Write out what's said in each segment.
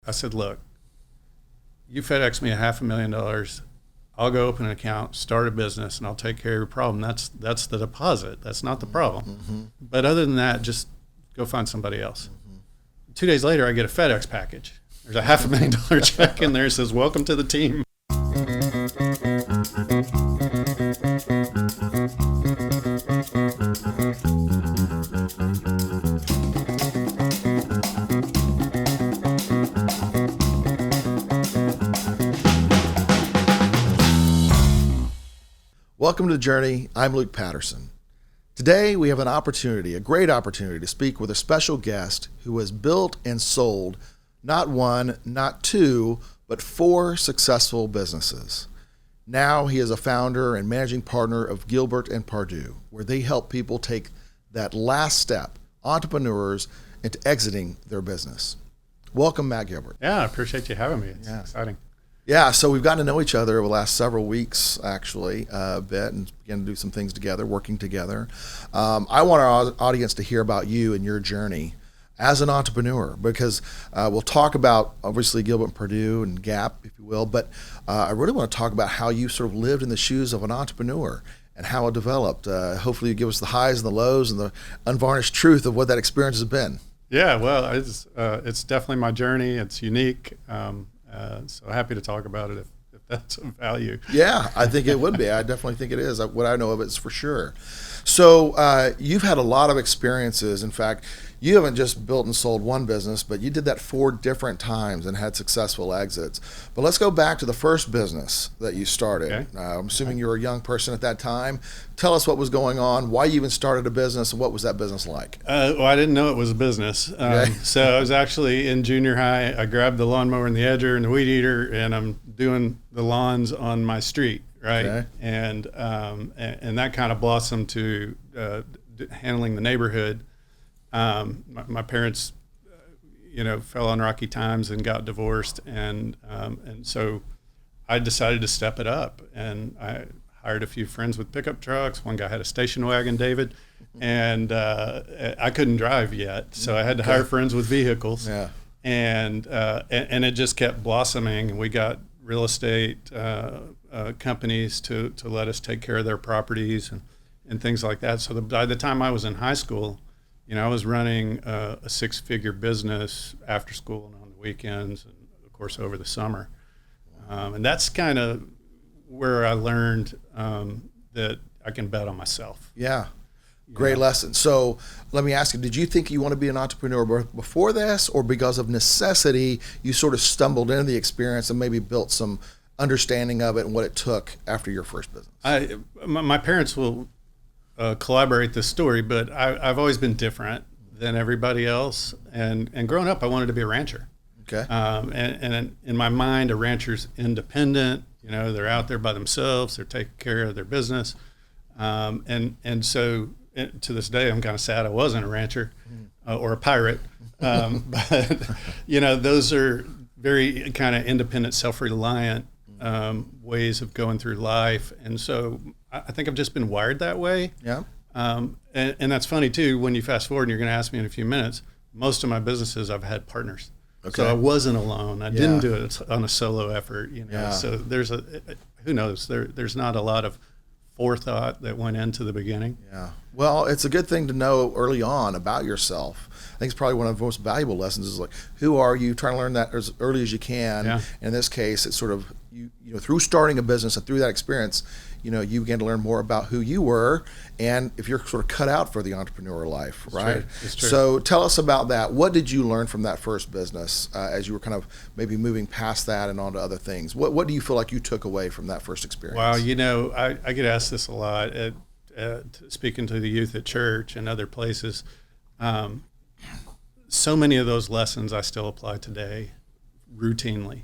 I said, look, you FedEx me $500,000. I'll go open an account, start a business, and I'll take care of your problem. That's the deposit. That's not the problem. Mm-hmm. But other than that, just go find somebody else. 2 days later, I get a FedEx package. There's a $500,000 check in there that says, welcome to the team. Welcome to The Journey. I'm Luke Patterson. Today, we have a great opportunity to speak with a special guest who has built and sold not one, not two, but 4 successful businesses. Now he is a founder and managing partner of Gilbert and Pardue, where they help people take that last step, entrepreneurs, into exiting their business. Welcome, Matt Gilbert. Yeah, I appreciate you having me. It's exciting. Yeah, so we've gotten to know each other over the last several weeks, actually, a bit, and began to do some things together, working together. I want our audience to hear about you and your journey as an entrepreneur, because we'll talk about, obviously, Gilbert and Pardue and Gap, if you will, but I really want to talk about how you sort of lived in the shoes of an entrepreneur and how it developed. Hopefully you give us the highs and the lows and the unvarnished truth of what that experience has been. Yeah, well, it's definitely my journey. It's unique. So happy to talk about it if that's of value. Yeah, I think it would be. I definitely think it is. What I know of it is for sure. So you've had a lot of experiences. In fact, you haven't just built and sold one business, but you did that 4 different times and had successful exits. But let's go back to the first business that you started. Okay. I'm assuming you were a young person at that time. Tell us what was going on, why you even started a business, and what was that business like? Well, I didn't know it was a business. Okay. So I was actually in junior high. I grabbed the lawnmower and the edger and the weed eater, and I'm doing the lawns on my street, right? Okay. And that kind of blossomed to handling the neighborhood. My parents, fell on rocky times and got divorced, and so I decided to step it up, and I hired a few friends with pickup trucks. One guy had a station wagon, David, and I couldn't drive yet, so I had to hire friends with vehicles. Yeah. And it just kept blossoming, and we got real estate companies to let us take care of their properties and things like that. So by the time I was in high school, I was running a 6-figure business after school and on the weekends, and of course over the summer. And that's kind of where I learned that I can bet on myself. Yeah. Great lesson. So let me ask you, did you think you want to be an entrepreneur before this, or because of necessity, you sort of stumbled into the experience and maybe built some understanding of it and what it took after your first business? My parents will collaborate this story, but I've always been different than everybody else. And growing up, I wanted to be a rancher. Okay. And in my mind, a rancher's independent. They're out there by themselves. They're taking care of their business. And so to this day, I'm kind of sad I wasn't a rancher or a pirate. But, those are very kind of independent, self-reliant ways of going through life. And so I think I've just been wired that way. Yeah. And that's funny, too, when you fast forward and you're going to ask me in a few minutes, most of my businesses I've had partners. Okay. So I wasn't alone. I didn't do it on a solo effort. Yeah. So there's who knows? There's not a lot of forethought that went into the beginning. Yeah. Well, it's a good thing to know early on about yourself. I think it's probably one of the most valuable lessons is like, who are you? Trying to learn that as early as you can. Yeah. In this case, it's sort of, through starting a business and through that experience, you began to learn more about who you were and if you're sort of cut out for the entrepreneur life, right? It's true. So tell us about that. What did you learn from that first business as you were kind of maybe moving past that and on to other things? What do you feel like you took away from that first experience? Well, I get asked this a lot speaking to the youth at church and other places. So many of those lessons I still apply today routinely.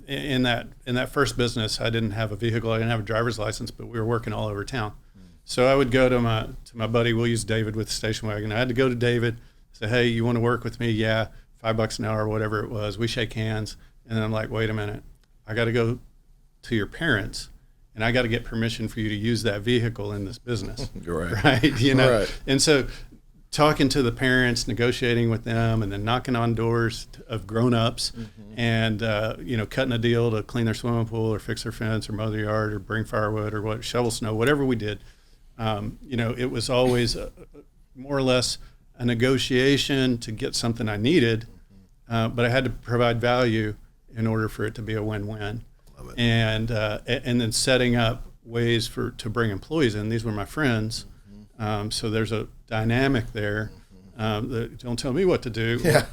In that first business, I didn't have a vehicle, I didn't have a driver's license, but we were working all over town. So I would go to my buddy, we'll use David with the station wagon. I had to go to David, say, hey, you want to work with me? Yeah, $5 an hour, whatever it was. We shake hands, and then I'm like, wait a minute, I got to go to your parents, and I got to get permission for you to use that vehicle in this business. Right. Right. Right. And so talking to the parents, negotiating with them, and then knocking on doors of grown-ups, and cutting a deal to clean their swimming pool or fix their fence or mow the yard or bring firewood or shovel snow, whatever we did. It was always more or less a negotiation to get something I needed, but I had to provide value in order for it to be a win-win. Love it. And then setting up ways to bring employees in. These were my friends. So there's a dynamic there. Don't tell me what to do. Yeah.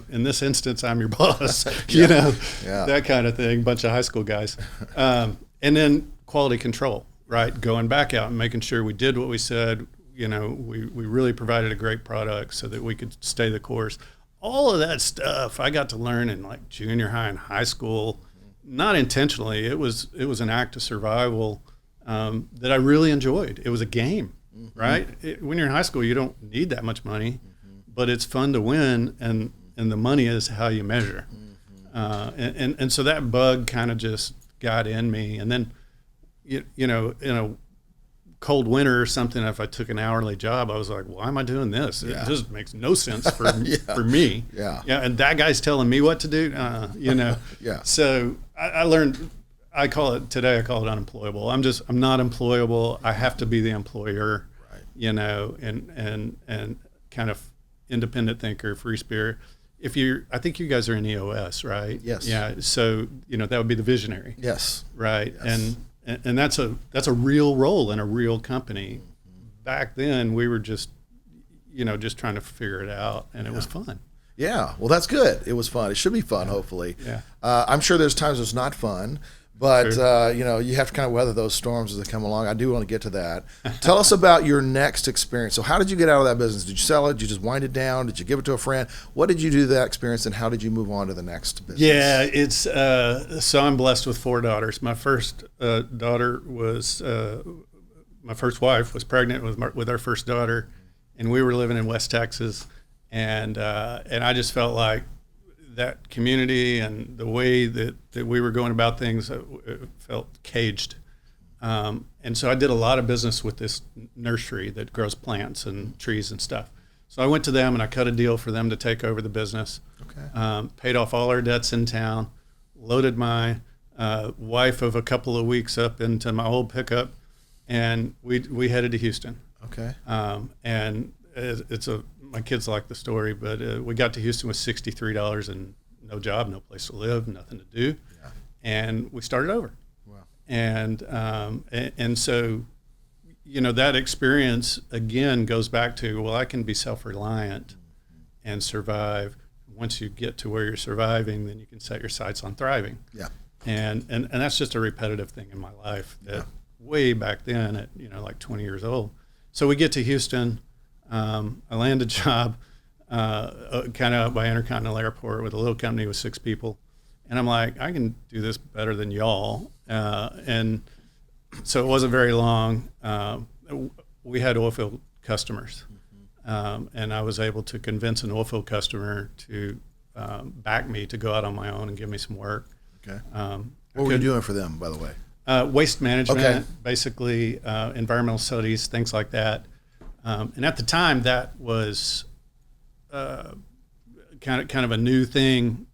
In this instance, I'm your boss, Yeah. that kind of thing, bunch of high school guys. And then quality control, right? Going back out and making sure we did what we said, we really provided a great product so that we could stay the course. All of that stuff I got to learn in like junior high and high school, not intentionally. It was an act of survival that I really enjoyed. It was a game. Right? When you're in high school, you don't need that much money, but it's fun to win, and the money is how you measure. And so that bug kind of just got in me. And then, in a cold winter or something, if I took an hourly job, I was like, why am I doing this? Yeah. It just makes no sense for me. Yeah. And that guy's telling me what to do, Yeah. So I learned. I call it unemployable. I'm not employable. I have to be the employer, right. And kind of independent thinker, free spirit. I think you guys are in EOS, right? Yes. Yeah. So, that would be the visionary. Yes. Right. Yes. And that's a real role in a real company. Back then we were just trying to figure it out, and it was fun. Yeah. Well, that's good. It was fun. It should be fun, hopefully. Yeah. I'm sure there's times it's not fun. But, Sure. You have to kind of weather those storms as they come along. I do want to get to that. Tell us about your next experience. So how did you get out of that business? Did you sell it? Did you just wind it down? Did you give it to a friend? What did you do to that experience, and how did you move on to the next business? Yeah, it's so I'm blessed with 4 daughters. My first daughter was my first wife was pregnant with our first daughter, and we were living in West Texas, and I just felt like that community and the way that we were going about things felt caged. And so I did a lot of business with this nursery that grows plants and trees and stuff. So I went to them and I cut a deal for them to take over the business. Okay. Paid off all our debts in town, loaded my wife of a couple of weeks up into my old pickup, and we headed to Houston. Okay. And my kids like the story, but we got to Houston with $63 and no job, no place to live, nothing to do, and we started over. Wow. And so, that experience again goes back to, well, I can be self-reliant and survive. Once you get to where you're surviving, then you can set your sights on thriving. Yeah. And that's just a repetitive thing in my life that way back then at like 20 years old. So we get to Houston. I land a job kind of out by Intercontinental Airport with a little company with 6 people. And I'm like, I can do this better than y'all. And so it wasn't very long. We had oilfield customers. And I was able to convince an oilfield customer to back me to go out on my own and give me some work. Okay. What were you doing for them, by the way? Waste management, Okay. basically environmental studies, things like that. And at the time, that was kind of a new thing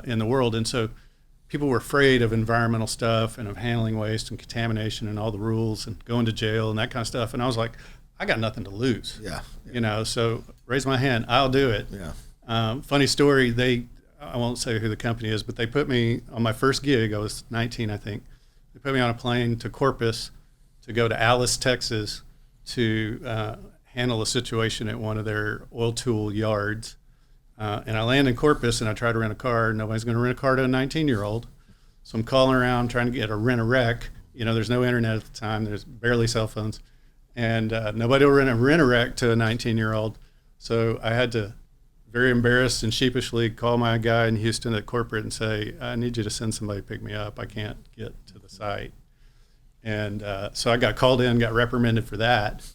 in the world, and so people were afraid of environmental stuff and of handling waste and contamination and all the rules and going to jail and that kind of stuff. And I was like, I got nothing to lose. Yeah. So raise my hand, I'll do it. Yeah. Funny story. I won't say who the company is, but they put me on my first gig. I was 19, I think. They put me on a plane to Corpus to go to Alice, Texas, to handle a situation at one of their oil tool yards. And I land in Corpus and I try to rent a car. Nobody's going to rent a car to a 19-year-old. So I'm calling around trying to rent-a-wreck. There's no internet at the time. There's barely cell phones. And nobody will rent-a-wreck to a 19-year-old. So I had to, very embarrassed and sheepishly, call my guy in Houston at corporate and say, I need you to send somebody to pick me up. I can't get to the site. And so I got called in, got reprimanded for that.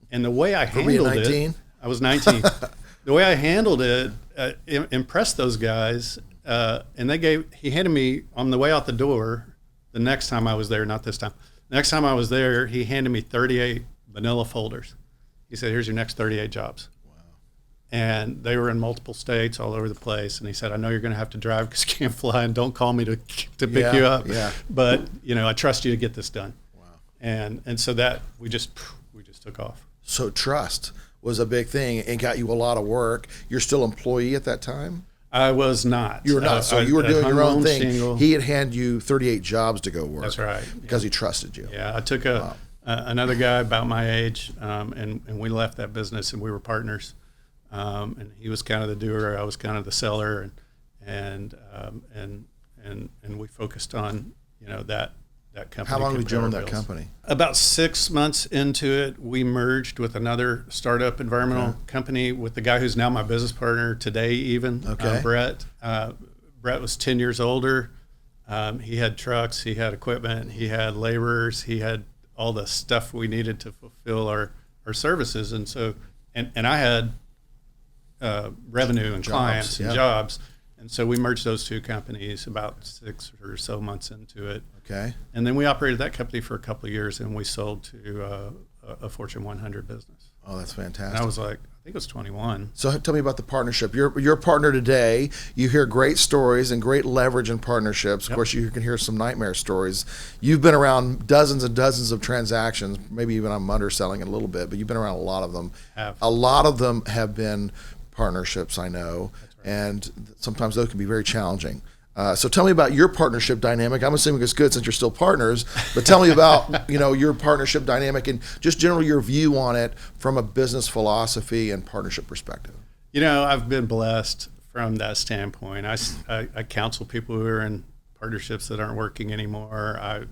And the way I handled it, I was 19. The way I handled it impressed those guys. And he handed me, on the way out the door, the next time I was there, not this time, the next time I was there, he handed me 38 manila folders. He said, here's your next 38 jobs. and they were in multiple states all over the place. And he said, I know you're going to have to drive because you can't fly, and don't call me to pick you up. Yeah. But, I trust you to get this done. Wow. And so that we just took off. So trust was a big thing and got you a lot of work. You're still an employee at that time? I was not. You were not. So you were doing your own thing. Shingle. He had handed you 38 jobs to go work. That's right. Because he trusted you. Yeah, I took another guy about my age, and we left that business, and we were partners. And he was kind of the doer, I was kind of the seller, and we focused on that company. How long did you own that company? About 6 months into it, we merged with another startup environmental company with the guy who's now my business partner today. Even Brett. Brett was 10 years older. He had trucks, he had equipment, he had laborers, he had all the stuff we needed to fulfill our services, and so and I had revenue and clients and jobs. And so we merged those two companies about 6 or so months into it. Okay. And then we operated that company for a couple of years, and we sold to a Fortune 100 business. Oh, that's fantastic. And I was like, I think it was 21. So tell me about the partnership. Your partner today. You hear great stories and great leverage in partnerships. Of course, you can hear some nightmare stories. You've been around dozens and dozens of transactions. Maybe even I'm underselling it a little bit, but you've been around a lot of them. A lot of them have been partnerships, I know. And sometimes those can be very challenging. So tell me about your partnership dynamic. I'm assuming it's good since you're still partners, but tell me about your partnership dynamic and just generally your view on it from a business philosophy and partnership perspective. I've been blessed from that standpoint. I counsel people who are in partnerships that aren't working anymore.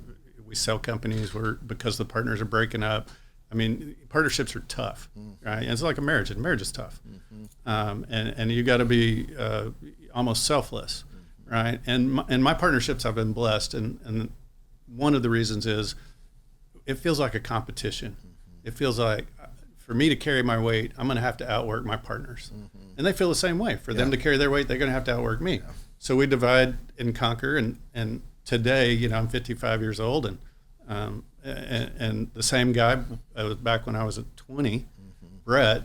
We sell companies because the partners are breaking up. I mean, partnerships are tough, right? And it's like a marriage, and marriage is tough. And you got to be almost selfless, right? And my partnerships, I've been blessed, and one of the reasons is it feels like a competition. It feels like for me to carry my weight, I'm going to have to outwork my partners, and they feel the same way. For them to carry their weight, they're going to have to outwork me. So we divide and conquer, and today, I'm 55 years old, and the same guy back when I was at 20, Brett,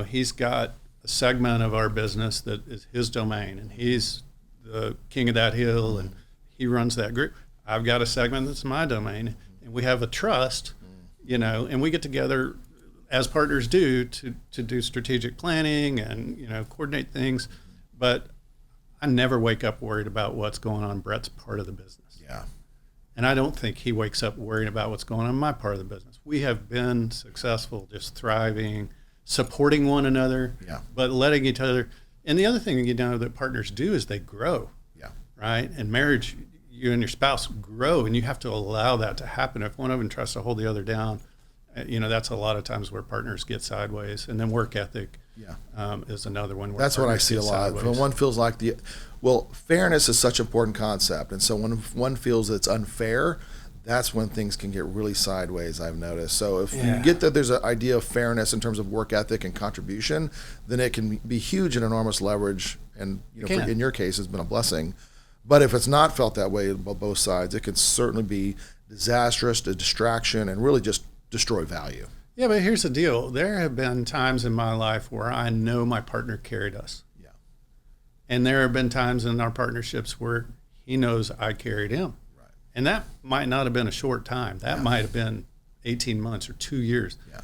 he's got a segment of our business that is his domain, and he's the king of that hill, and he runs that group. I've got a segment that's my domain, and we have a trust, and we get together as partners do to do strategic planning and, coordinate things. But I never wake up worried about what's going on Brett's part of the business. Yeah. And I don't think he wakes up worrying about what's going on in my part of the business. We have been successful, just thriving, supporting one another, but letting each other. And the other thing that partners do is they grow, right? In marriage, you and your spouse grow, and you have to allow that to happen. If one of them tries to hold the other down, that's a lot of times where partners get sideways. And then work ethic is another one. That's what I see a lot. When one feels like fairness is such an important concept. And so when one feels it's unfair, that's when things can get really sideways, I've noticed. So if you get that there's an idea of fairness in terms of work ethic and contribution, then it can be huge and enormous leverage. And in your case, it's been a blessing. But if it's not felt that way by both sides, it can certainly be disastrous, a distraction, and really just destroy value. Yeah, but here's the deal. There have been times in my life where I know my partner carried us. Yeah. And there have been times in our partnerships where he knows I carried him. Right. And that might not have been a short time. That might have been 18 months or 2 years. Yeah.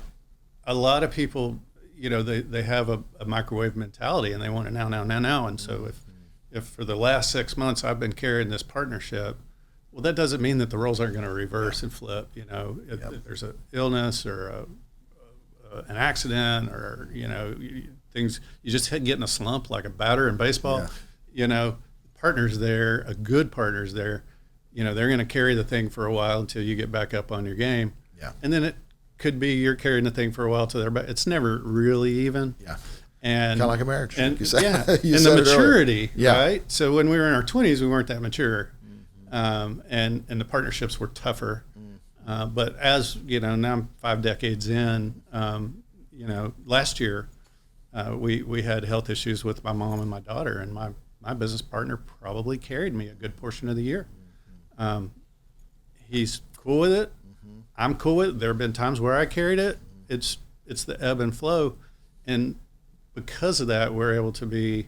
A lot of people, they have a microwave mentality and they want it now. And so if for the last 6 months I've been carrying this partnership, well, that doesn't mean that the roles aren't going to reverse and flip. If there's an illness or an accident or, things, you just get in a slump like a batter in baseball. Partners there, a good partner's there, they're going to carry the thing for a while until you get back up on your game. Yeah. And then it could be you're carrying the thing for a while till they're back. It's never really even. Yeah. And kind of like a marriage. And, and the maturity, right? So when we were in our 20s, we weren't that mature. And the partnerships were tougher. But as now I'm 5 decades in, last year we had health issues with my mom and my daughter, and my business partner probably carried me a good portion of the year. He's cool with it. I'm cool with it. There have been times where I carried it. It's the ebb and flow. And because of that, we're able to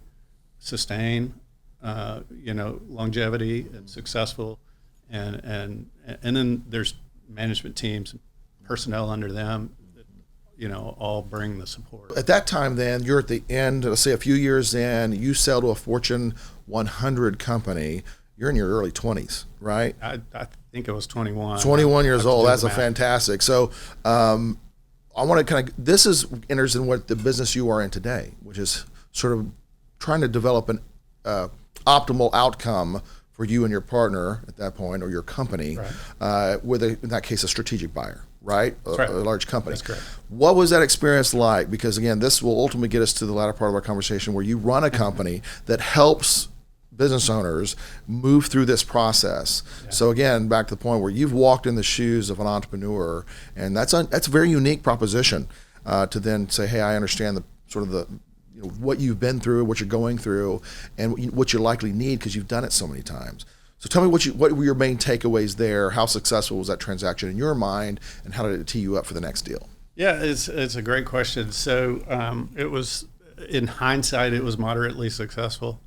sustain, longevity and successful, and then there's management teams, personnel under them, that, all bring the support. At that time, then you're at the end. Let's say a few years in, you sell to a Fortune 100 company. You're in your early 20s, right? I think it was 21. 21 years old. That's a fantastic. So I want to this enters in what the business you are in today, which is sort of trying to develop an optimal outcome for you and your partner at that point, or your company, right. With in that case, a strategic buyer, right? A large company. That's correct. What was that experience like? Because again, this will ultimately get us to the latter part of our conversation, where you run a company that helps business owners move through this process. Yeah. So again, back to the point where you've walked in the shoes of an entrepreneur, and that's a very unique proposition to then say, hey, I understand the sort of the what you've been through, what you're going through, and what you likely need because you've done it so many times. So tell me what were your main takeaways there? How successful was that transaction in your mind, and how did it tee you up for the next deal? Yeah, it's a great question. So it was, in hindsight, it was moderately successful.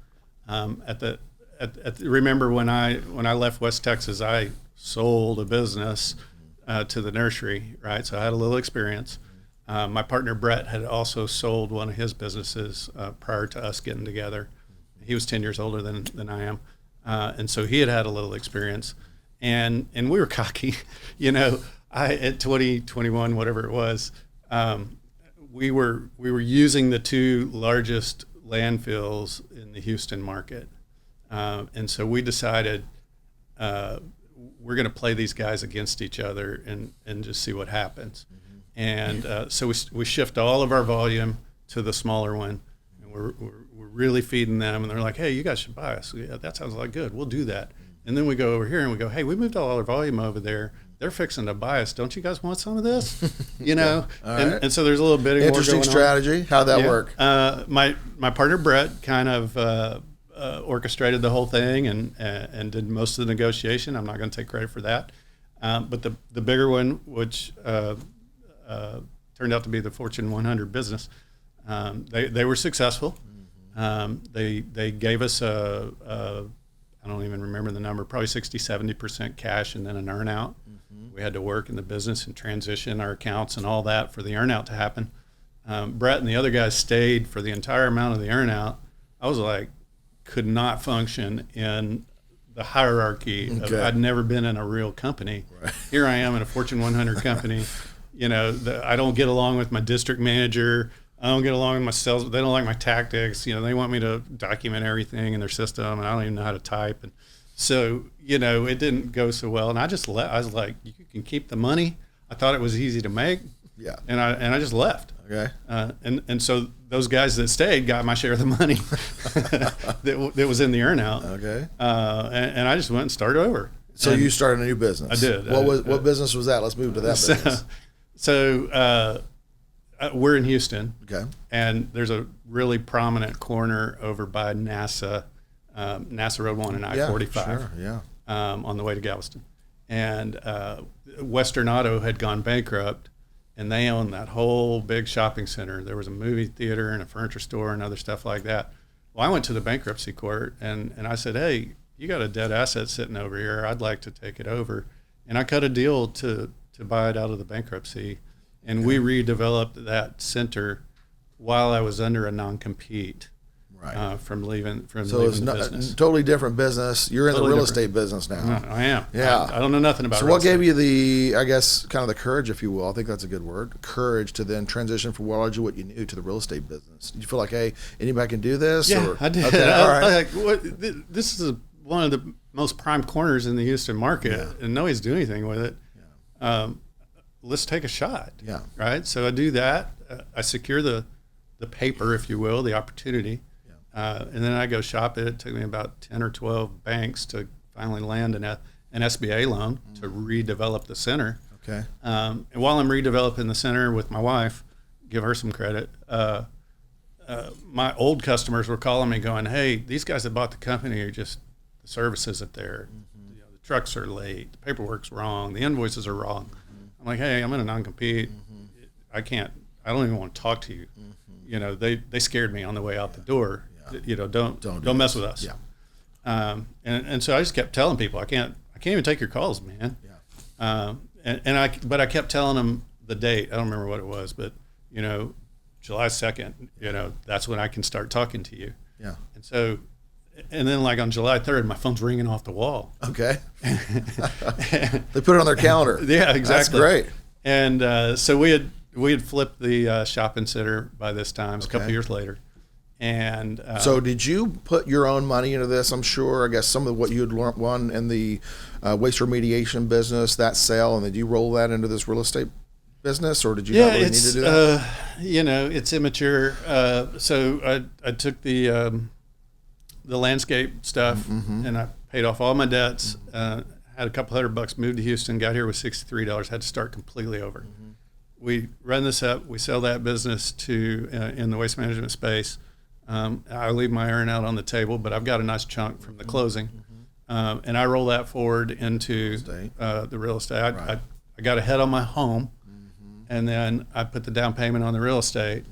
Remember when I left West Texas, I sold a business to the nursery, right? So I had a little experience. My partner Brett had also sold one of his businesses prior to us getting together. He was 10 years older than I am, and so he had a little experience, and we were cocky, at 20, 21, whatever it was, we were using the two largest landfills in the Houston market, and so we decided we're going to play these guys against each other and just see what happens. And so we shift all of our volume to the smaller one, and we're really feeding them. And they're like, hey, you guys should buy us. Yeah, that sounds like good. We'll do that. And then we go over here and we go, hey, we moved all our volume over there. They're fixing to buy us. Don't you guys want some of this? Right. And so there's a little bit of interesting strategy. How'd that work? My partner Brett kind of orchestrated the whole thing and did most of the negotiation. I'm not going to take credit for that. But the bigger one, which turned out to be the Fortune 100 business, they were successful. They gave us I don't even remember the number, probably 60-70% cash and then an earnout. We had to work in the business and transition our accounts and all that for the earnout to happen. Brett and the other guys stayed for the entire amount of the earnout. I was like, could not function in the hierarchy. I'd never been in a real company. Right. Here I am in a Fortune 100 company. I don't get along with my district manager. I don't get along with my sales. They don't like my tactics. They want me to document everything in their system, and I don't even know how to type. And so, it didn't go so well. And I just left. I was like, you can keep the money. I thought it was easy to make. Yeah. And I just left. Okay. And so those guys that stayed got my share of the money that was in the earnout. Okay. And I just went and started over. So you started a new business. I did. What business was that? Let's move to that business. So we're in Houston. Okay. And there's a really prominent corner over by NASA Road 1 and I-45. Sure, yeah. On the way to Galveston. And Western Auto had gone bankrupt, and they owned that whole big shopping center. There was a movie theater and a furniture store and other stuff like that. Well, I went to the bankruptcy court, and I said, hey, you got a dead asset sitting over here. I'd like to take it over. And I cut a deal to buy it out of the bankruptcy. And we redeveloped that center while I was under a non-compete. Right. From leaving the business. Totally different business. You're in the real estate business now. I am. Yeah. I don't know nothing about So what gave you the, I guess, kind of the courage, if you will, I think that's a good word, courage to then transition from what you knew to the real estate business? Did you feel like, hey, anybody can do this? Yeah, I did. Okay, all right. This is one of the most prime corners in the Houston market, and nobody's doing anything with it. Yeah. Let's take a shot. Yeah. Right? So I do that. I secure the paper, if you will, the opportunity. And then I go shop it. It took me about 10 or 12 banks to finally land an SBA loan to redevelop the center. Okay. And while I'm redeveloping the center with my wife, give her some credit, my old customers were calling me going, hey, these guys that bought the company are just, the service isn't there. Mm-hmm. The trucks are late. The paperwork's wrong. The invoices are wrong. Mm-hmm. I'm like, hey, I'm in a non-compete. Mm-hmm. I don't even want to talk to you. Mm-hmm. they scared me on the way out the door. Don't mess with us. Yeah. And so I just kept telling people, I can't even take your calls, man. Yeah. But I kept telling them the date. I don't remember what it was, but July 2nd, that's when I can start talking to you. Yeah. And so, and then like on July 3rd, my phone's ringing off the wall. Okay. They put it on their calendar. Yeah, exactly. That's great. And so we had flipped the shopping center by this time, a couple years later. And so did you put your own money into this? I'm sure. I guess some of what you had won in the waste remediation business, that sale, and did you roll that into this real estate business, or did you not really need to do that? It's immature. So I took the landscape stuff and I paid off all my debts. Had a couple $100, moved to Houston, got here with $63, had to start completely over. We run this up, we sell that business to in the waste management space. I leave my earn out on the table, but I've got a nice chunk from the closing. And I roll that forward into the real estate. Right. I got ahead on my home, and then I put the down payment on the real estate,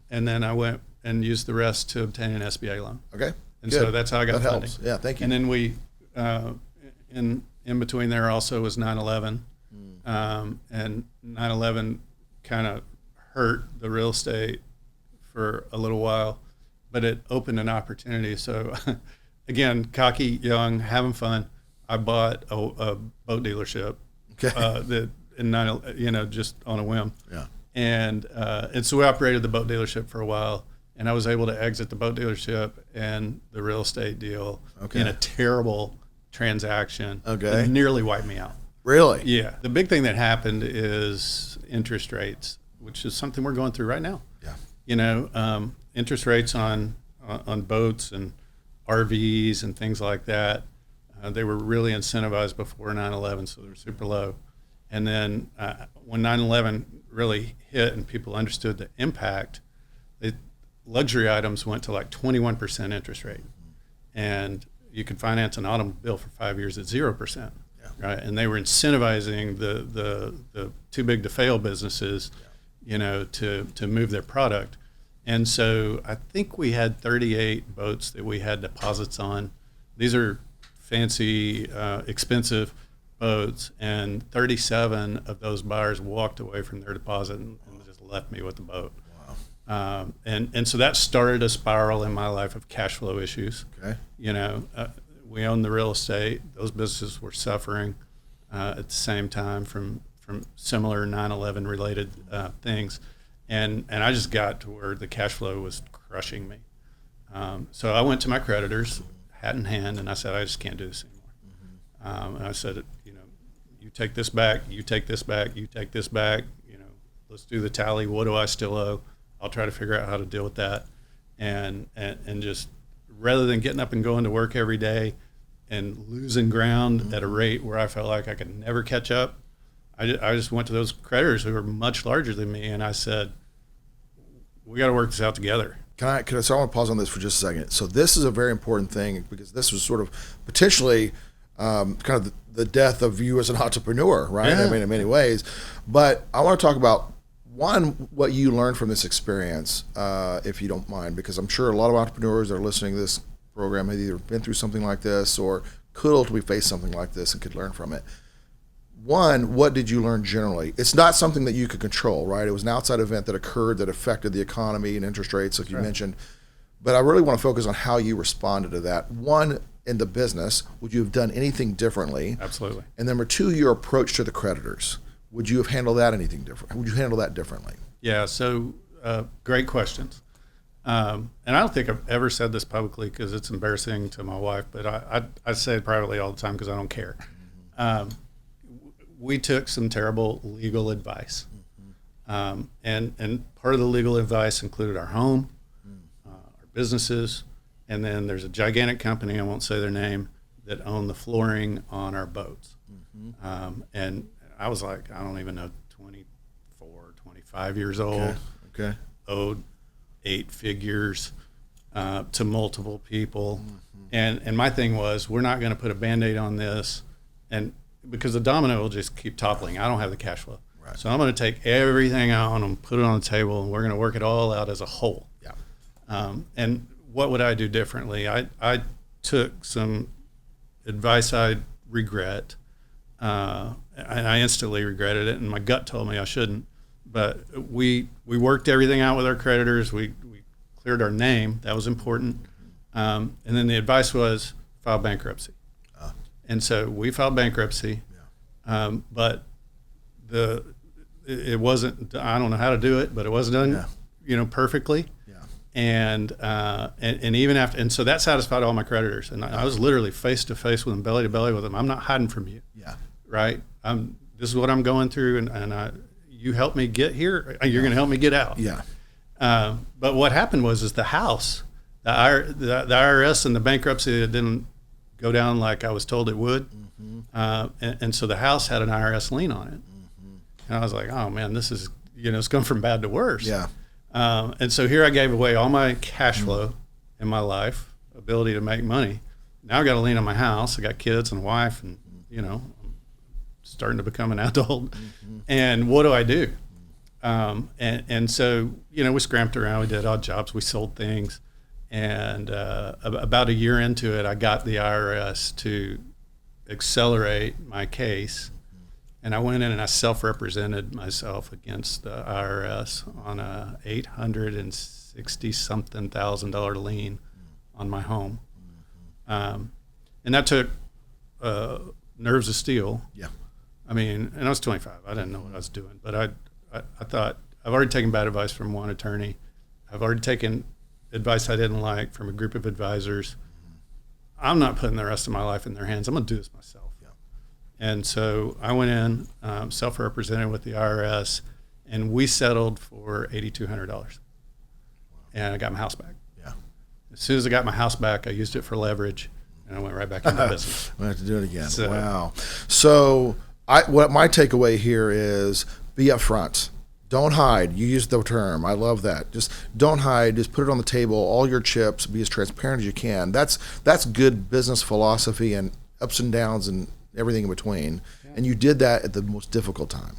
and then I went and used the rest to obtain an SBA loan. Okay. And Good. so that's how I got that funding. helps. Yeah, thank you. And then we, in between there also was 9/11, and 9/11 kind of hurt the real estate for a little while, but it opened an opportunity. So, again, cocky, young, having fun, I bought a boat dealership. Okay. Just on a whim. Yeah. And so we operated the boat dealership for a while. And I was able to exit the boat dealership and the real estate deal in a terrible transaction that nearly wiped me out. Really? Yeah. The big thing that happened is interest rates, which is something we're going through right now. Yeah. Interest rates on boats and RVs and things like that, they were really incentivized before 9/11, so they were super low. And then when 9/11 really hit and people understood the impact, luxury items went to like 21% interest rate, and you could finance an automobile for 5 years at 0%, right? And they were incentivizing the too big to fail businesses, to move their product. And so I think we had 38 boats that we had deposits on. These are fancy, expensive boats, and 37 of those buyers walked away from their deposit and just left me with the boat. And so that started a spiral in my life of cash flow issues. Okay. We owned the real estate. Those businesses were suffering at the same time from similar 9/11 related things. And I just got to where the cash flow was crushing me. So I went to my creditors, hat in hand, and I said, I just can't do this anymore. And I said, you take this back, you take this back, you take this back, let's do the tally. What do I still owe? I'll try to figure out how to deal with that. And just rather than getting up and going to work every day and losing ground at a rate where I felt like I could never catch up, I just went to those creditors who were much larger than me, and I said, we got to work this out together. So I want to pause on this for just a second. So this is a very important thing, because this was sort of potentially kind of the death of you as an entrepreneur, right? Yeah. I mean, in many ways. But I want to talk about, one, what you learned from this experience, if you don't mind, because I'm sure a lot of entrepreneurs that are listening to this program have either been through something like this or could ultimately face something like this and could learn from it. One, what did you learn generally? It's not something that you could control, right? It was an outside event that occurred that affected the economy and interest rates, like you mentioned. But I really want to focus on how you responded to that. One, in the business, would you have done anything differently? Absolutely. And number two, your approach to the creditors. Would you have handled that anything different? Would you handle that differently? Yeah, so great questions. And I don't think I've ever said this publicly because it's embarrassing to my wife, but I say it privately all the time because I don't care. We took some terrible legal advice. And part of the legal advice included our home, our businesses, and then there's a gigantic company, I won't say their name, that owned the flooring on our boats. And I was like, I don't even know, 24, 25 years old. Okay. Owed 8 figures to multiple people. And my thing was, we're not going to put a Band-Aid on this, and because the domino will just keep toppling. I don't have the cash flow. Right. So I'm going to take everything I own and put it on the table, and we're going to work it all out as a whole. Yeah. And what would I do differently? I took some advice I regret, and I instantly regretted it, and my gut told me I shouldn't. But we worked everything out with our creditors. We cleared our name. That was important. And then the advice was file bankruptcy. And so we filed bankruptcy, but it wasn't, I don't know how to do it, but it wasn't done, perfectly. Yeah. And even after, and so that satisfied all my creditors. And I was literally face to face with them, belly to belly with them. I'm not hiding from you. Yeah. Right. This is what I'm going through. And you help me get here. You're going to help me get out. Yeah. But what happened is the house, the IRS and the bankruptcy, that didn't go down like I was told it would. And so the house had an IRS lien on it. And I was like, oh man, this is, it's going from bad to worse. Yeah. And so here I gave away all my cash flow in my life, ability to make money. Now I got a lien on my house. I got kids and a wife, and, I'm starting to become an adult. And what do I do? And so, we scramped around, we did odd jobs, we sold things. And about a year into it, I got the IRS to accelerate my case. And I went in and I self-represented myself against the IRS on a $860-something thousand lien on my home. And that took nerves of steel. Yeah. I mean, and I was 25. I didn't know what I was doing. But I thought, I've already taken bad advice from one attorney. I've already taken advice I didn't like from a group of advisors. I'm not putting the rest of my life in their hands. I'm going to do this myself. Yeah. And so I went in, self-represented with the IRS, and we settled for $8,200. Wow. And I got my house back. Yeah. As soon as I got my house back, I used it for leverage, and I went right back into business. We'll have to do it again. Wow. So what my takeaway here is be upfront. Don't hide. You used the term. I love that. Just don't hide. Just put it on the table, all your chips. Be as transparent as you can. That's good business philosophy, and ups and downs and everything in between. Yeah. And you did that at the most difficult time.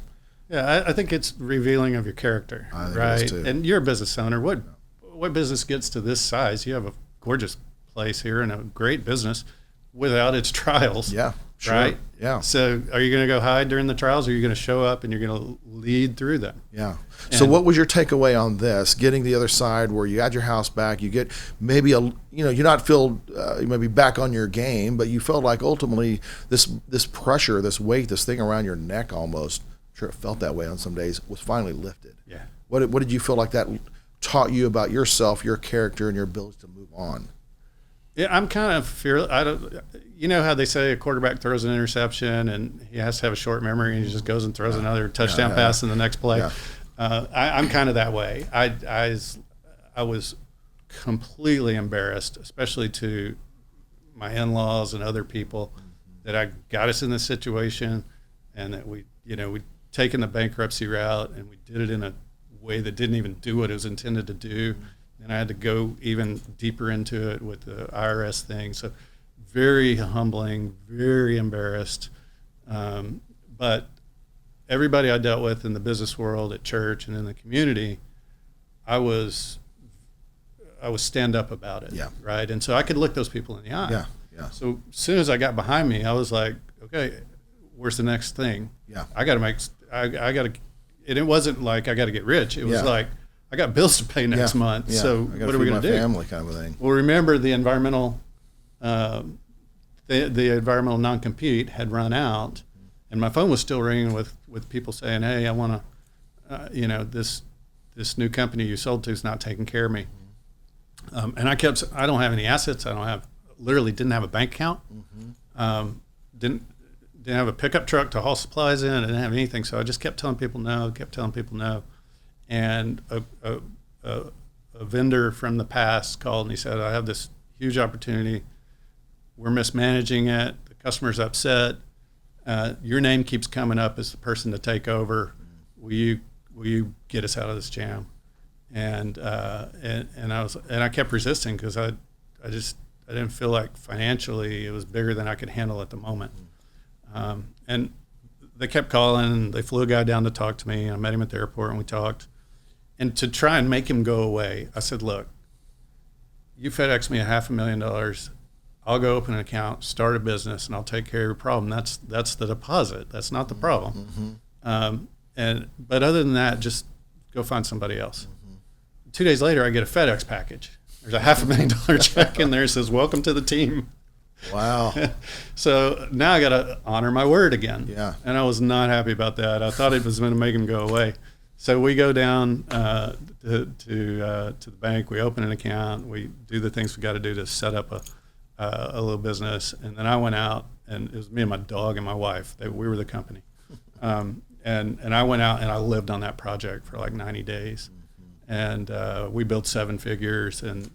Yeah, I think it's revealing of your character, right? It is too. And you're a business owner. What business gets to this size? You have a gorgeous place here and a great business without its trials. Yeah. Sure. Right? Yeah. So are you going to go hide during the trials, or are you going to show up and you're going to lead through them? Yeah. So what was your takeaway on this, getting the other side where you had your house back, you get maybe you're not feel maybe back on your game, but you felt like ultimately this pressure, this weight, this thing around your neck almost, I'm sure it felt that way on some days, was finally lifted. Yeah. What did you feel like that taught you about yourself, your character, and your ability to move on? Yeah, I'm kind of fearless. You know how they say a quarterback throws an interception and he has to have a short memory, and he just goes and throws another touchdown pass in the next play. Yeah. I'm kind of that way. I was completely embarrassed, especially to my in-laws and other people, that I got us in this situation, and that we'd taken the bankruptcy route, and we did it in a way that didn't even do what it was intended to do. And I had to go even deeper into it with the IRS thing. So very humbling, very embarrassed. But everybody I dealt with in the business world, at church, and in the community, I was stand up about it, right? And so I could look those people in the eye. Yeah, yeah. So as soon as I got behind me, I was like, okay, where's the next thing? Yeah. I got to and it wasn't like I got to get rich. It was like, I got bills to pay next month, so what are we going to do? Family kind of a thing. Well, remember the environmental, the environmental non-compete had run out, and my phone was still ringing with people saying, "Hey, I want to, this new company you sold to is not taking care of me." And I don't have any assets. Literally didn't have a bank account. Didn't have a pickup truck to haul supplies in. I didn't have anything, so I just kept telling people no. And a vendor from the past called and he said, I have this huge opportunity. We're mismanaging it. The customer's upset. Your name keeps coming up as the person to take over. Will you get us out of this jam? And I kept resisting because I didn't feel like financially it was bigger than I could handle at the moment. And they kept calling. They flew a guy down to talk to me. I met him at the airport and we talked. And to try and make him go away, I said, look, you FedEx me $500,000. I'll go open an account, start a business, and I'll take care of your problem. That's the deposit. That's not the problem. But other than that, just go find somebody else. 2 days later, I get a FedEx package. There's a $500,000 check in there that says, welcome to the team. Wow. So now I got to honor my word again. Yeah. And I was not happy about that. I thought it was going to make him go away. So we go down to the bank. We open an account. We do the things we got to do to set up a little business. And then I went out, and it was me and my dog and my wife. We were the company. And I went out and I lived on that project for like 90 days. And we built 7 figures, and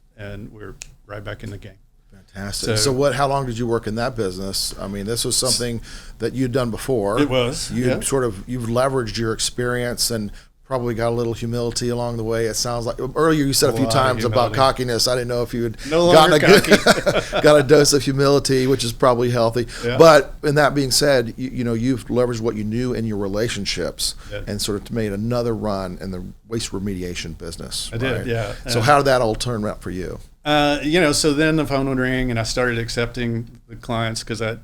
we're right back in the game. Fantastic. So how long did you work in that business? I mean, this was something that you'd done before. It was. You've leveraged your experience and probably got a little humility along the way. It sounds like earlier you said a few times about cockiness. I didn't know if you had got a dose of humility, which is probably healthy. Yeah. But in that being said, you've leveraged what you knew in your relationships and sort of made another run in the waste remediation business. I did, yeah. So how did that all turn out for you? So then the phone would ring, and I started accepting the clients because I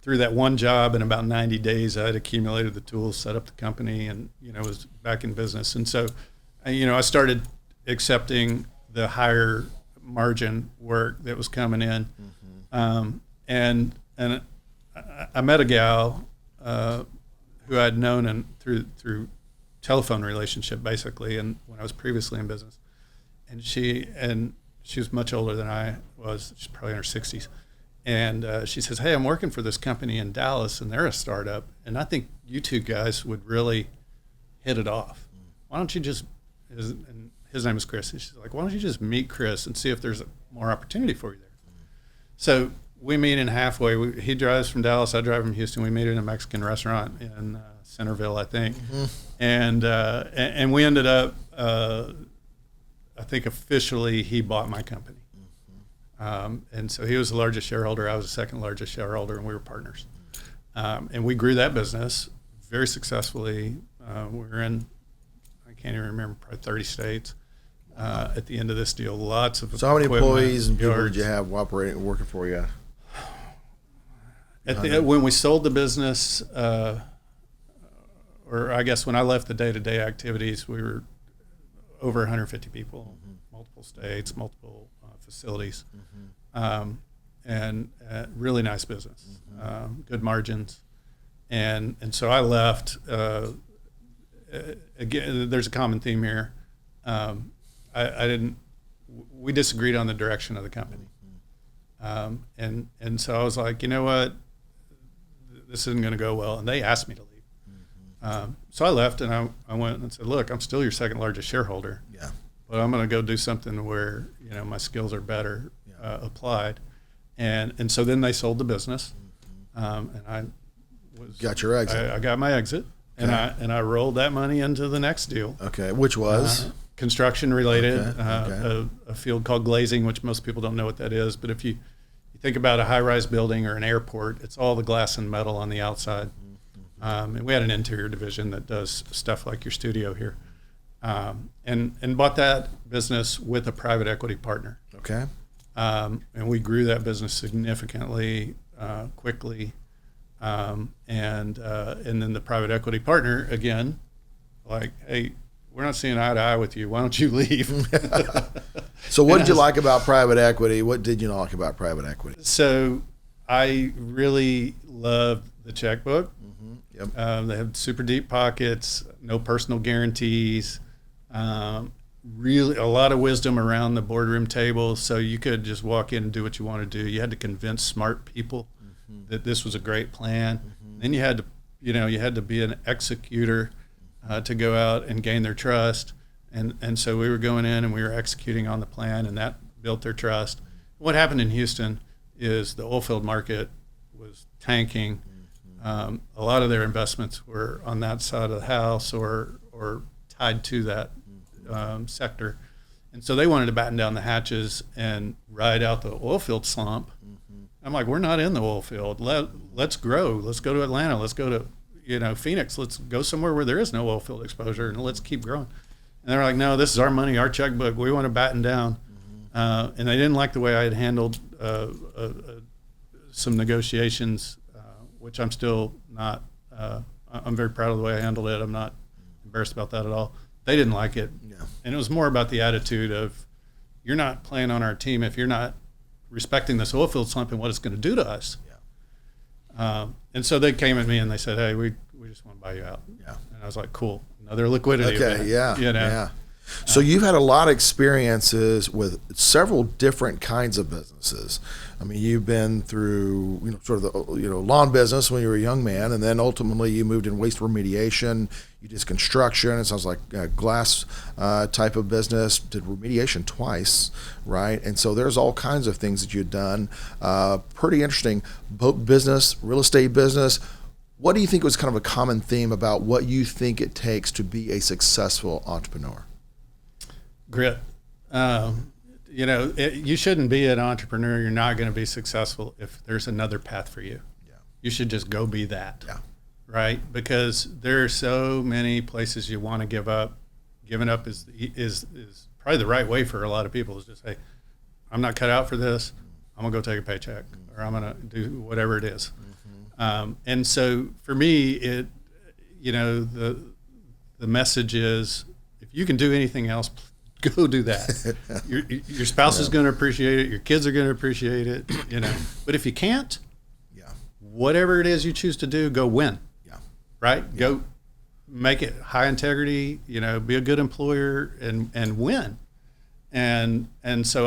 through that one job in about 90 days, I had accumulated the tools, set up the company, and was back in business. And so, I started accepting the higher margin work that was coming in, and I met a gal who I'd known through telephone relationship basically, and when I was previously in business, and she was much older than I was. She's probably in her 60s. And she says, hey, I'm working for this company in Dallas, and they're a startup, and I think you two guys would really hit it off. Why don't you just, and his name is Chris, and she's like, why don't you just meet Chris and see if there's more opportunity for you there? So we meet in halfway. He drives from Dallas, I drive from Houston. We meet in a Mexican restaurant in Centerville, I think. And we ended up, I think officially he bought my company. And so he was the largest shareholder. I was the second largest shareholder, and we were partners. And we grew that business very successfully. We were in, I can't even remember, probably 30 states at the end of this deal. Lots of So how many employees and people did you have working for you? When we sold the business, or I guess when I left the day-to-day activities, we were over 150 people, multiple states, multiple facilities, and really nice business, good margins, and so I left. Again, there's a common theme here. We disagreed on the direction of the company, and so I was like, you know what, this isn't going to go well, and they asked me to leave. So I left, and I went and said, look, I'm still your second largest shareholder. Yeah. But I'm going to go do something where my skills are better applied, and so then they sold the business, and I got your exit. I got my exit, and I rolled that money into the next deal. Okay, which was construction related, a field called glazing, which most people don't know what that is. But if you think about a high-rise building or an airport, it's all the glass and metal on the outside. And we had an interior division that does stuff like your studio here. And bought that business with a private equity partner. Okay. And we grew that business significantly, quickly. And then the private equity partner, again, like, hey, we're not seeing eye to eye with you. Why don't you leave? So what did you like about private equity? What did you not like about private equity? So I really loved the checkbook. Yep. They have super deep pockets, no personal guarantees. Really a lot of wisdom around the boardroom table, so you could just walk in and do what you want to do. You had to convince smart people that this was a great plan. Then you had to be an executor to go out and gain their trust, and so we were going in and we were executing on the plan, and that built their trust. What happened in Houston is the oil field market was tanking. A lot of their investments were on that side of the house or tied to that sector. And so they wanted to batten down the hatches and ride out the oil field slump. I'm like, we're not in the oil field. Let's grow. Let's go to Atlanta. Let's go to Phoenix. Let's go somewhere where there is no oil field exposure, and let's keep growing. And they're like, no, this is our money, our checkbook. We want to batten down. And they didn't like the way I had handled some negotiations, which I'm still not. I'm very proud of the way I handled it. I'm not embarrassed about that at all. They didn't like it. Yeah. And it was more about the attitude of, you're not playing on our team if you're not respecting this oil field slump and what it's going to do to us. Yeah. And so they came at me and they said, hey, we just want to buy you out. Yeah. And I was like, cool. Another liquidity event. Yeah. You know? Yeah. So you've had a lot of experiences with several different kinds of businesses. I mean, you've been through, sort of the, lawn business when you were a young man, and then ultimately you moved in waste remediation. You did construction. It sounds like a glass type of business. Did remediation twice, right? And so there's all kinds of things that you've done. Pretty interesting. Boat business, real estate business. What do you think was kind of a common theme about what you think it takes to be a successful entrepreneur? Grit. You shouldn't be an entrepreneur. You're not going to be successful if there's another path for you. Yeah. You should just go be that. Yeah. Right? Because there are so many places you want to give up. Giving up is probably the right way for a lot of people. Is just, hey, I'm not cut out for this. I'm gonna go take a paycheck, or I'm gonna do whatever it is. And so for me, the message is, if you can do anything else, go do that. Your spouse is going to appreciate it. Your kids are going to appreciate it. But if you can't, whatever it is you choose to do, go win. Yeah. Right. Yeah. Go make it high integrity. Be a good employer and win. And so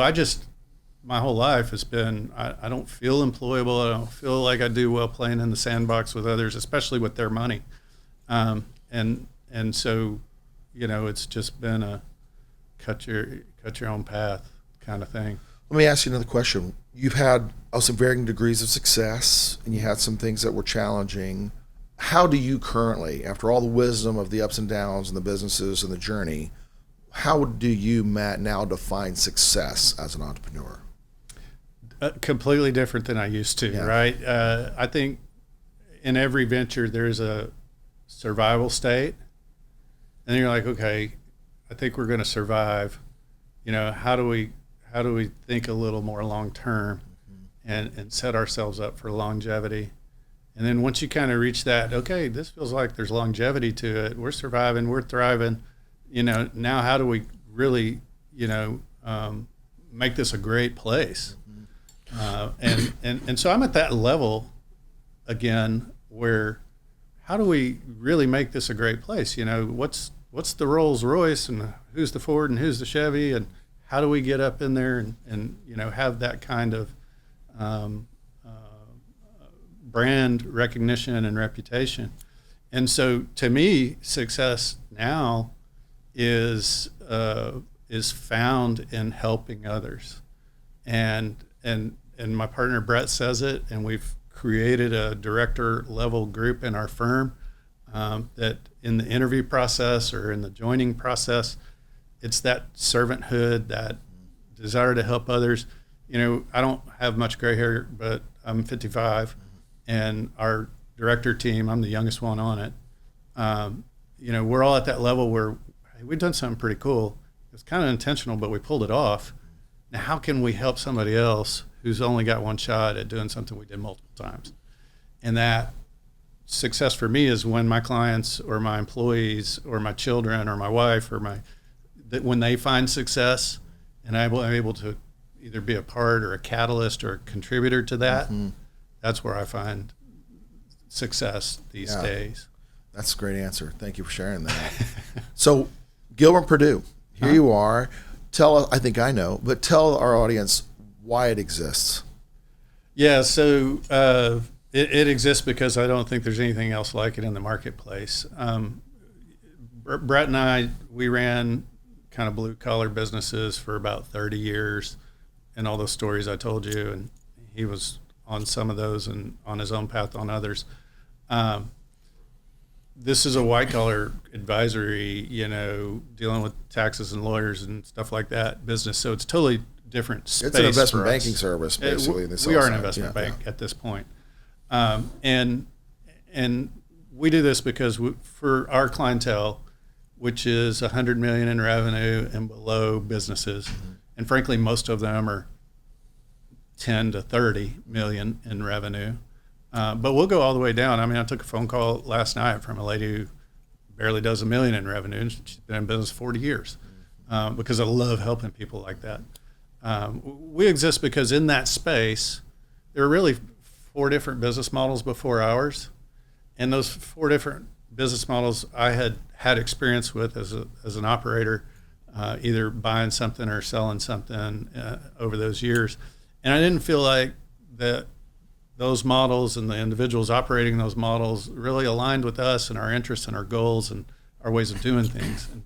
my whole life has been, I don't feel employable. I don't feel like I do well playing in the sandbox with others, especially with their money. And so, it's just been a cut your own path kind of thing. Let me ask you another question. You've had some varying degrees of success, and you had some things that were challenging. How do you currently, after all the wisdom of the ups and downs and the businesses and the journey, how do you, Matt, now define success as an entrepreneur? Completely different than I used to, right? I think in every venture there's a survival state, and you're like, okay, I think we're going to survive. How do we think a little more long term, and set ourselves up for longevity? And then once you kind of reach that, okay, this feels like there's longevity to it. We're surviving, we're thriving. Now how do we really, make this a great place? And so I'm at that level again, where how do we really make this a great place? What's the Rolls Royce, and who's the Ford, and who's the Chevy, and how do we get up in there and have that kind of brand recognition and reputation? And so to me, success now is found in helping others. And my partner Brett says it, and we've created a director level group in our firm that in the interview process or in the joining process, it's that servanthood, that desire to help others. I don't have much gray hair, but I'm 55, and our director team, I'm the youngest one on it. We're all at that level where, hey, we've done something pretty cool. It's kind of intentional, but we pulled it off. Now, how can we help somebody else who's only got one shot at doing something we did multiple times? And that success for me is when my clients or my employees or my children or my wife or when they find success, and I'm able to either be a part or a catalyst or a contributor to that, that's where I find success these days. That's a great answer. Thank you for sharing that. So, Gilbert, Pardue, here you are. Tell us, I think I know, but tell our audience why it exists. Yeah, so it exists because I don't think there's anything else like it in the marketplace. Brett and I, we ran kind of blue collar businesses for about 30 years, and all those stories I told you, and he was on some of those and on his own path on others. This is a white collar advisory, dealing with taxes and lawyers and stuff like that business. So it's totally different space. It's an investment for us. banking service, basically. We are an investment bank at this point. And we do this because for our clientele, which is 100 million in revenue and below businesses, and frankly, most of them are 10 to 30 million in revenue. But we'll go all the way down. I mean, I took a phone call last night from a lady who barely does $1 million in revenue, and she's been in business 40 years because I love helping people like that. We exist because in that space, there are really 4 different business models before ours. And those 4 different business models I had experience with as an operator, either buying something or selling something over those years. And I didn't feel like that those models and the individuals operating those models really aligned with us and our interests and our goals and our ways of doing things. And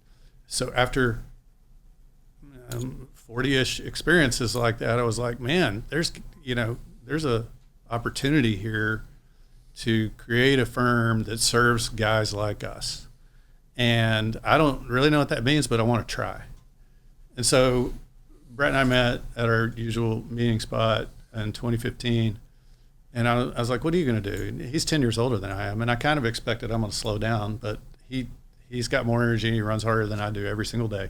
so after 40-ish experiences like that, I was like, man, there's a opportunity here to create a firm that serves guys like us. And I don't really know what that means, but I want to try. And so Brett and I met at our usual meeting spot in 2015. And I was like, what are you going to do? He's 10 years older than I am. And I kind of expected I'm going to slow down, but he's got more energy and he runs harder than I do every single day.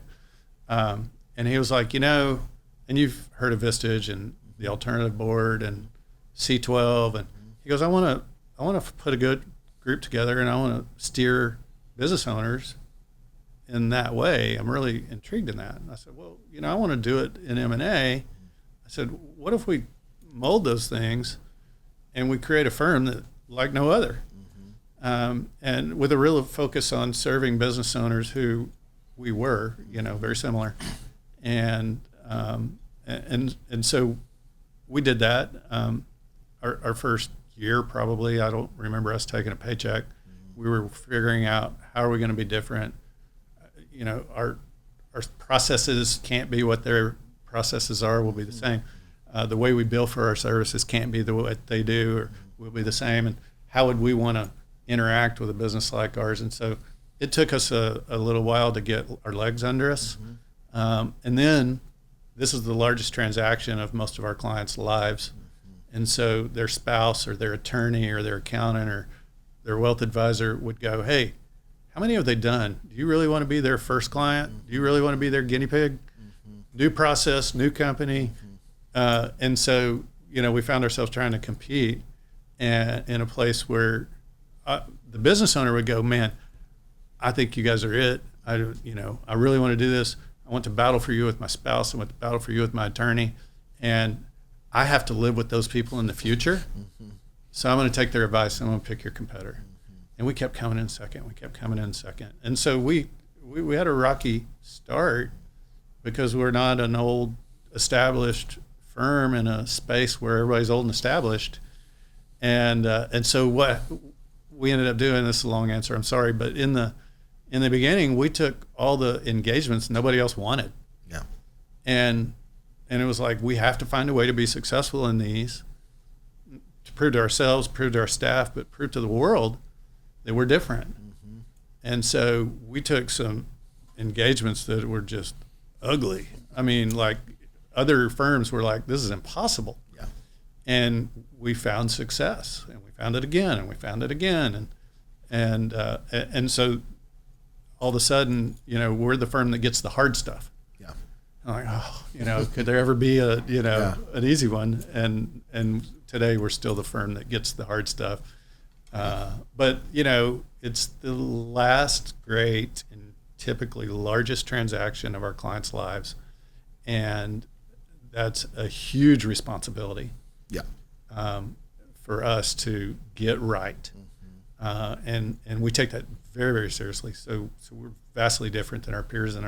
And he was like, and you've heard of Vistage and the alternative board and C12. And he goes, I want to put a good group together and I want to steer business owners in that way. I'm really intrigued in that. And I said, well, I want to do it in M&A. I said, what if we mold those things and we create a firm that like no other, and with a real focus on serving business owners who we were, very similar, and so we did that. Our first year, probably, I don't remember us taking a paycheck. We were figuring out how are we going to be different. Our processes can't be what their processes are. Will be the same. The way we bill for our services can't be what they do, or will be the same. And how would we want to interact with a business like ours? And so it took us a little while to get our legs under us. And then this is the largest transaction of most of our clients' lives. And so their spouse or their attorney or their accountant or their wealth advisor would go, hey, how many have they done? Do you really want to be their first client? Do you really want to be their guinea pig? New process, new company. And so, we found ourselves trying to compete in a place where the business owner would go, man, I think you guys are it. I really want to do this. I want to battle for you with my spouse. I want to battle for you with my attorney. And I have to live with those people in the future. So I'm going to take their advice and I'm going to pick your competitor. And we kept coming in second. And so we had a rocky start because we're not an old established firm in a space where everybody's old and established. And so what we ended up doing, this is a long answer, I'm sorry, but in the beginning, we took all the engagements nobody else wanted. Yeah. And it was like, we have to find a way to be successful in these, to prove to ourselves, prove to our staff, but prove to the world that we're different. And so we took some engagements that were just ugly. I mean, like other firms were like, this is impossible. Yeah. And we found success, and we found it again, and we found it again. And so all of a sudden, we're the firm that gets the hard stuff. Yeah. I'm like, could there ever be an easy one? And today we're still the firm that gets the hard stuff. But it's the last great and typically largest transaction of our clients' lives. And that's a huge responsibility. Yeah. For us to get right. And we take that very, very seriously. So we're vastly different than our peers in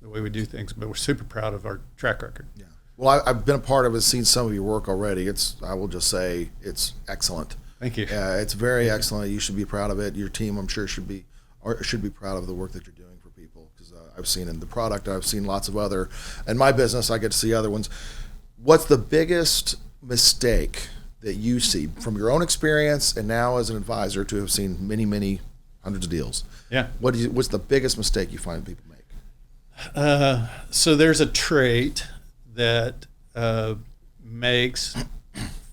the way we do things, but we're super proud of our track record. Yeah. Well, I've been a part of it, seen some of your work already. I will just say it's excellent. Thank you. Yeah, it's very excellent. You should be proud of it. Your team, I'm sure, should be proud of the work that you're doing for people, because I've seen in the product, I've seen lots of other, in my business, I get to see other ones. What's the biggest mistake that you see from your own experience and now as an advisor to have seen many, many hundreds of deals? Yeah. What's the biggest mistake you find people make? So there's a trait that makes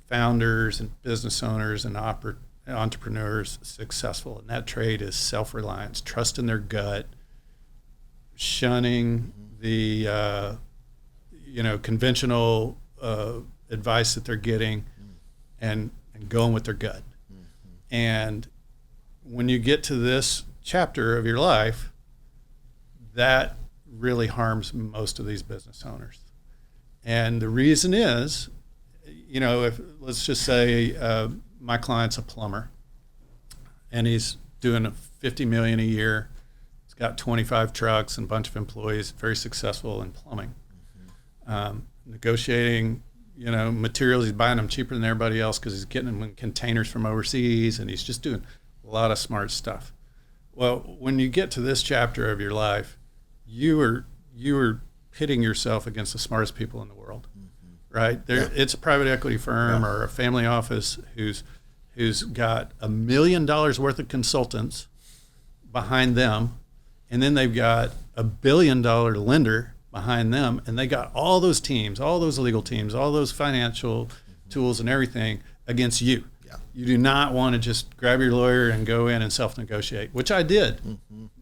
founders and business owners and entrepreneurs successful in that trade is self-reliance, trust in their gut, shunning the conventional advice that they're getting, and going with their gut. And when you get to this chapter of your life, that really harms most of these business owners. And the reason is, if let's just say my client's a plumber, and he's doing $50 million a year. He's got 25 trucks and a bunch of employees, very successful in plumbing. Negotiating, materials, he's buying them cheaper than everybody else because he's getting them in containers from overseas, and he's just doing a lot of smart stuff. Well, when you get to this chapter of your life, you are pitting yourself against the smartest people in the world, right? It's a private equity firm or a family office who's got $1 million worth of consultants behind them, and then they've got a $1 billion lender behind them, and they got all those teams, all those legal teams, all those financial tools and everything against you. Yeah. You do not want to just grab your lawyer and go in and self-negotiate, which I did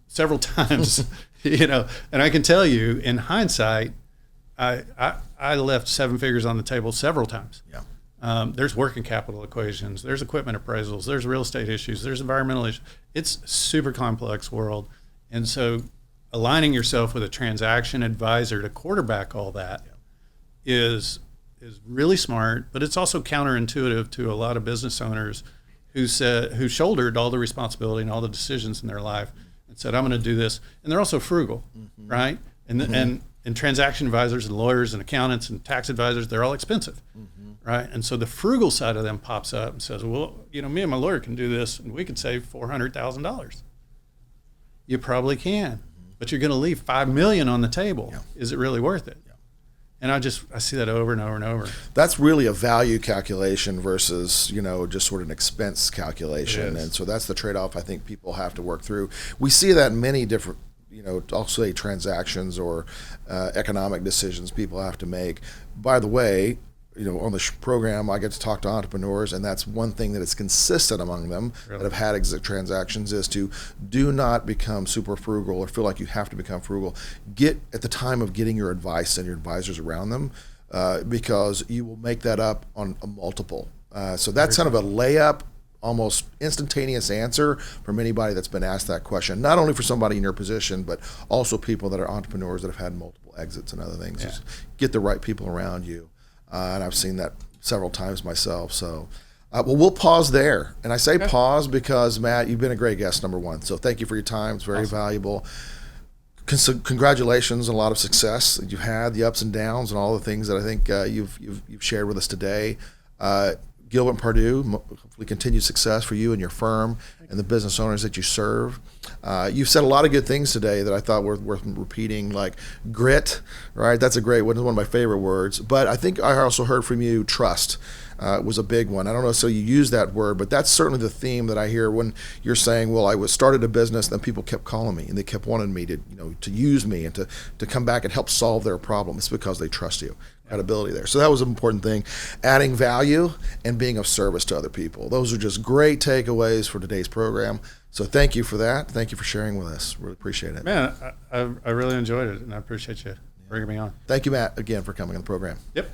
several times, and I can tell you in hindsight, I left seven figures on the table several times. Yeah. There's working capital equations, there's equipment appraisals, there's real estate issues, there's environmental issues. It's a super complex world. And so aligning yourself with a transaction advisor to quarterback all that is really smart, but it's also counterintuitive to a lot of business owners who shouldered all the responsibility and all the decisions in their life and said, I'm going to do this. And they're also frugal, right? And transaction advisors and lawyers and accountants and tax advisors, they're all expensive, right? And so the frugal side of them pops up and says, well, me and my lawyer can do this and we could save $400,000. You probably can. But you're going to leave $5 million on the table. Yeah. Is it really worth it? Yeah. And I see that over and over and over. That's really a value calculation versus, just sort of an expense calculation. And so that's the trade-off I think people have to work through. We see that in many different, I'll say transactions or economic decisions people have to make. By the way, on the program, I get to talk to entrepreneurs, and that's one thing that is consistent among them that have had exit transactions is to do not become super frugal or feel like you have to become frugal. Get at the time of getting your advice and your advisors around them, because you will make that up on a multiple. So that's kind of a layup, almost instantaneous answer from anybody that's been asked that question. Not only for somebody in your position, but also people that are entrepreneurs that have had multiple exits and other things. Just get the right people around you. And I've seen that several times myself. So, we'll pause there. And I say pause because, Matt, you've been a great guest, number one. So thank you for your time. It's very valuable. Congratulations on a lot of success that you've had, the ups and downs, and all the things that I think you've shared with us today. Gilbert and Pardue, hopefully continued success for you and your firm and the business owners that you serve. You've said a lot of good things today that I thought were worth repeating, like grit, right? That's a great one, one of my favorite words. But I think I also heard from you trust was a big one. I don't know, so you use that word, but that's certainly the theme that I hear when you're saying, well, I started a business, and then people kept calling me, and they kept wanting me to use me and to come back and help solve their problem. It's because they trust you. Credibility there. So that was an important thing. Adding value and being of service to other people. Those are just great takeaways for today's program. So thank you for that. Thank you for sharing with us. Really appreciate it. Man, I really enjoyed it, and I appreciate you bringing me on. Thank you, Matt, again for coming on the program. Yep.